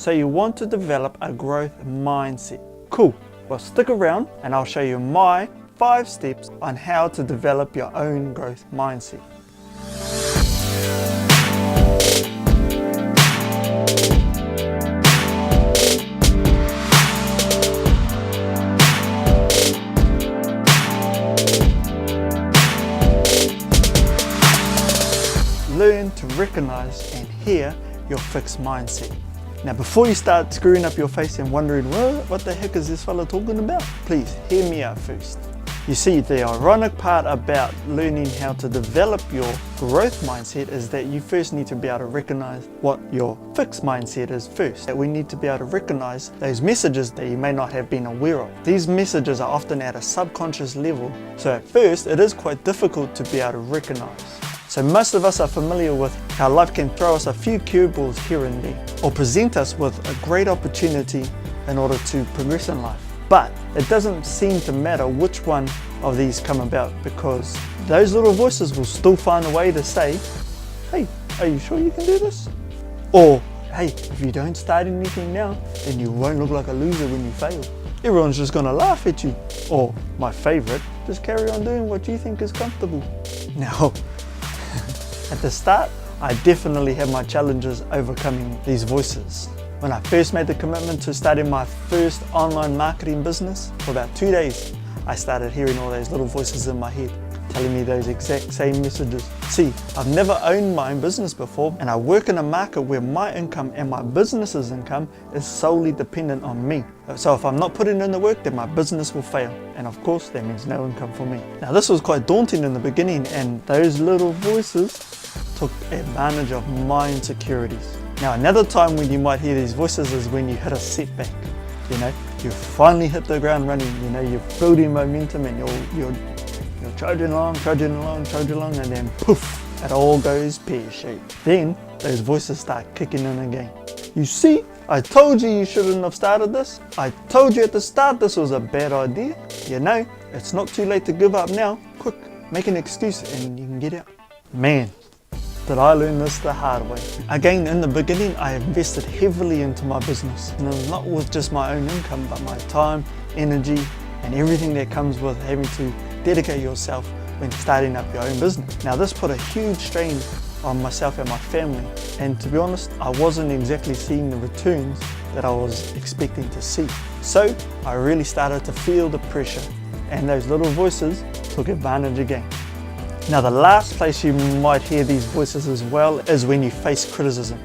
So you want to develop a growth mindset. Cool, well stick around and I'll show you my 5 steps on how to develop your own growth mindset. Learn to recognize and hear your fixed mindset. Now before you start screwing up your face and wondering, well, what the heck is this fella talking about? Please hear me out first. You see, the ironic part about learning how to develop your growth mindset is that you first need to be able to recognize what your fixed mindset is first. That we need to be able to recognize those messages that you may not have been aware of. These messages are often at a subconscious level, so at first it is quite difficult to be able to recognize. So most of us are familiar with how life can throw us a few curveballs here and there, or present us with a great opportunity in order to progress in life. But it doesn't seem to matter which one of these come about, because those little voices will still find a way to say, hey, are you sure you can do this? Or, hey, if you don't start anything now, then you won't look like a loser when you fail. Everyone's just gonna laugh at you. Or, my favorite, just carry on doing what you think is comfortable. Now, at the start, I definitely had my challenges overcoming these voices. When I first made the commitment to starting my first online marketing business, for about 2 days, I started hearing all those little voices in my head, telling me those exact same messages. See, I've never owned my own business before, and I work in a market where my income and my business's income is solely dependent on me. So if I'm not putting in the work, then my business will fail. And of course, that means no income for me. Now this was quite daunting in the beginning, and those little voices took advantage of my insecurities. Now another time when you might hear these voices is when you hit a setback. You know, you finally hit the ground running, you know, you're building momentum and you're trudging along, and then poof, it all goes pear-shaped. Then those voices start kicking in again. You see, I told you shouldn't have started this. I told you at the start this was a bad idea. You know, it's not too late to give up now. Quick, make an excuse and you can get out. Man, did I learn this the hard way. Again, in the beginning, I invested heavily into my business. And it was not with just my own income, but my time, energy, and everything that comes with having to dedicate yourself when starting up your own business. Now this put a huge strain on myself and my family, and to be honest, I wasn't exactly seeing the returns that I was expecting to see. So I really started to feel the pressure, and those little voices took advantage again. Now the last place you might hear these voices as well is when you face criticism.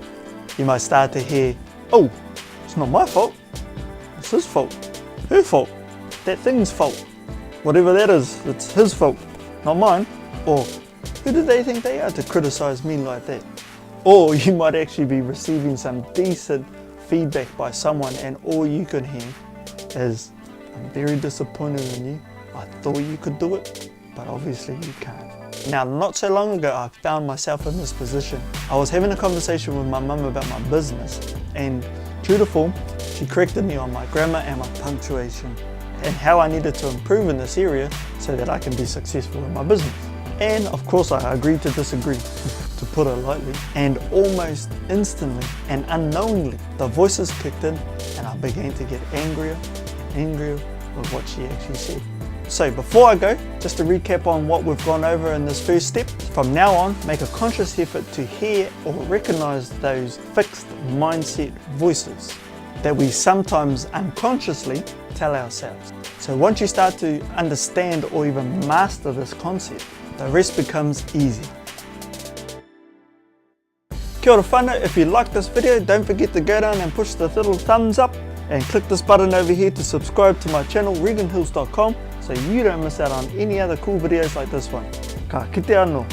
You might start to hear, oh, it's not my fault, it's his fault, her fault, that thing's fault. Whatever that is, it's his fault, not mine. Or, who do they think they are to criticize me like that? Or you might actually be receiving some decent feedback by someone, and all you can hear is, I'm very disappointed in you. I thought you could do it, but obviously you can't. Now, not so long ago, I found myself in this position. I was having a conversation with my mum about my business, and true to form, she corrected me on my grammar and my punctuation, and how I needed to improve in this area so that I can be successful in my business. And of course I agreed to disagree, to put it lightly, and almost instantly and unknowingly the voices kicked in and I began to get angrier and angrier with what she actually said. So before I go, just to recap on what we've gone over in this first step, from now on make a conscious effort to hear or recognize those fixed mindset voices that we sometimes unconsciously tell ourselves. So once you start to understand or even master this concept, the rest becomes easy. Kia ora whanau, if you like this video, don't forget to go down and push the little thumbs up and click this button over here to subscribe to my channel, reaganhills.com, so you don't miss out on any other cool videos like this one. Ka kite anō.